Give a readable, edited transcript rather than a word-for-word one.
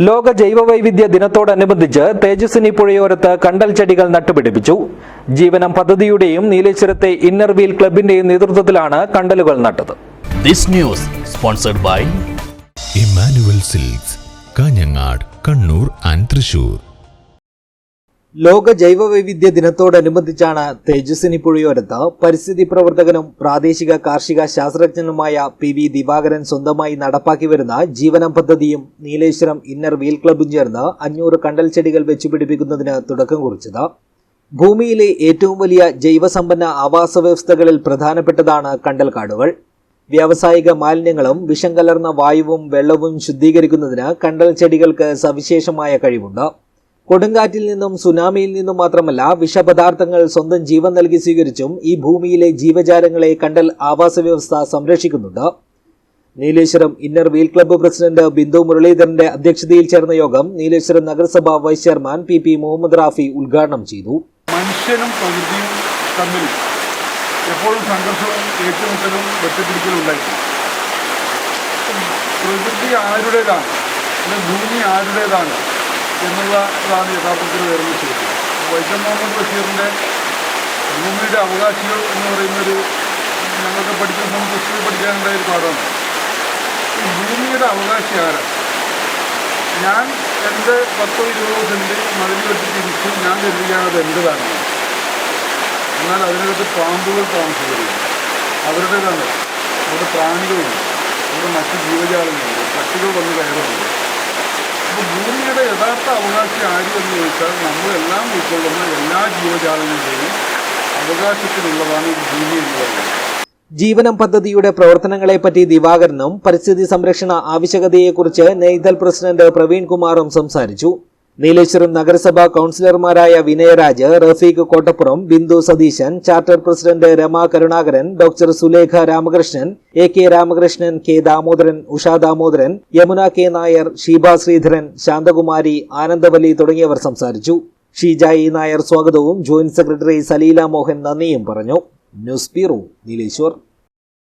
ലോക ജൈവവൈവിധ്യ ദിനത്തോടനുബന്ധിച്ച് തേജസ്വിനി പുഴയോരത്ത് കണ്ടൽ ചെടികൾ നട്ടുപിടിപ്പിച്ചു. ജീവനം പദ്ധതിയുടെയും നീലേശ്വരത്തെ ഇന്നർ വീൽ ക്ലബിന്റെയും നേതൃത്വത്തിലാണ് കണ്ടലുകൾ നട്ടത്. This news sponsored by Emmanuel Silks, Kanhangad, Kannur and Thrissur. ലോക ജൈവവൈവിധ്യ ദിനത്തോടനുബന്ധിച്ചാണ് തേജസ്വിനി പുഴയോരത്ത് പരിസ്ഥിതി പ്രവർത്തകനും പ്രാദേശിക കാർഷിക ശാസ്ത്രജ്ഞനുമായ PV ദിവാകരൻ സ്വന്തമായി നടപ്പാക്കി വരുന്ന ജീവനം പദ്ധതിയും നീലേശ്വരം ഇന്നർ വീൽ ക്ലബും ചേർന്ന് 500 കണ്ടൽ ചെടികൾ വെച്ചുപിടിപ്പിക്കുന്നതിന് തുടക്കം കുറിച്ചത്. ഭൂമിയിലെ ഏറ്റവും വലിയ ജൈവസമ്പന്ന ആവാസ വ്യവസ്ഥകളിൽ പ്രധാനപ്പെട്ടതാണ് കണ്ടൽക്കാടുകൾ. വ്യാവസായിക മാലിന്യങ്ങളും വിഷം കലർന്ന വായുവും വെള്ളവും ശുദ്ധീകരിക്കുന്നതിന് കണ്ടൽ ചെടികൾക്ക് സവിശേഷമായ കഴിവുണ്ട്. കൊടുങ്കാറ്റിൽ നിന്നും സുനാമിയിൽ നിന്നും മാത്രമല്ല വിഷപദാർത്ഥങ്ങൾ സ്വന്തം ജീവൻ നൽകി സ്വീകരിച്ചും ഈ ഭൂമിയിലെ ജീവജാലങ്ങളെ കണ്ടൽ ആവാസ വ്യവസ്ഥ സംരക്ഷിക്കുന്നുണ്ട്. Nileshwaram inner wheel club president Bindu മുരളീധരന്റെ അധ്യക്ഷതയിൽ ചേർന്ന യോഗം നീലേശ്വരം നഗരസഭ vice chairman PP Muhammad Rafi ഉദ്ഘാടനം ചെയ്തു. മനുഷ്യനും പ്രകൃതിയും തമ്മിൽ എപ്പോഴും സംഘർഷവും ഏറ്റുമുട്ടലും വെട്ടിപ്പിടിക്കലും ഉണ്ടായിരുന്നു. പ്രകൃതി ആരുടേതാണ്, ഭൂമി ആരുടേതാണ് എന്നുള്ളതാണ് യഥാർത്ഥത്തിൽ വരുന്ന ചോദ്യം. വൈക്കം മുഹമ്മദ് ബഷീറിൻ്റെ ഭൂമിയുടെ അവകാശികൾ എന്ന് പറയുന്നൊരു ഞങ്ങൾക്ക് പഠിക്കുന്ന സമയത്ത് സ്കൂളിൽ പഠിക്കാനുണ്ടായ ഒരു പാഠമാണ്. ഈ ഭൂമിയുടെ അവകാശി ആരാണ്? ഞാൻ എൻ്റെ 10-20 സെൻറ്റ് മതിൽ വെട്ടി തിരിച്ച് ഞാൻ കരുതുകയാണ് അത് എൻ്റെതാണ്. എന്നാൽ അതിനകത്ത് പാമ്പുകൾ താമസിക്കുന്നു, അവരുടേതാണ്. അവിടെ പ്രാണികളുണ്ട്, അവിടെ മറ്റ് ജീവജാലങ്ങളുണ്ട്, പക്ഷികൾ വന്ന് കയറുന്നുണ്ട്. അപ്പോൾ ഭൂമിയുടെ യഥാർത്ഥ അവകാശി ആര് എന്ന് ചോദിച്ചാൽ നമ്മളെല്ലാം ഉൾക്കൊള്ളുന്ന എല്ലാ ജീവജാലങ്ങളുടെയും അവകാശത്തിലുള്ളതാണ് ഈ ഭൂമി എന്ന് പറയുന്നത്. ജീവനം പദ്ധതിയുടെ പ്രവർത്തനങ്ങളെപ്പറ്റി ദിവാകരനും പരിസ്ഥിതി സംരക്ഷണ ആവശ്യകതയെക്കുറിച്ച് നെയ്തൽ പ്രസിഡന്റ് പ്രവീൺ കുമാറും സംസാരിച്ചു. നീലേശ്വരം നഗരസഭാ കൌൺസിലർമാരായ Vinayaraj, Rafeeq Kottappuram, Bindu Satheesan, charter president Rama Karunakaran, doctor Sulekha Ramakrishnan, AK Ramakrishnan, K Damodaran, Usha Damodaran, Yamuna K Nair, Sheeba Sreedharan, Shanthakumari, Anandavalli തുടങ്ങിയവർ സംസാരിച്ചു. ഷീജ E നായർ സ്വാഗതവും ജോയിന്റ് സെക്രട്ടറി സലീല മോഹൻ നന്ദിയും പറഞ്ഞു. News bureau, Nileshwar.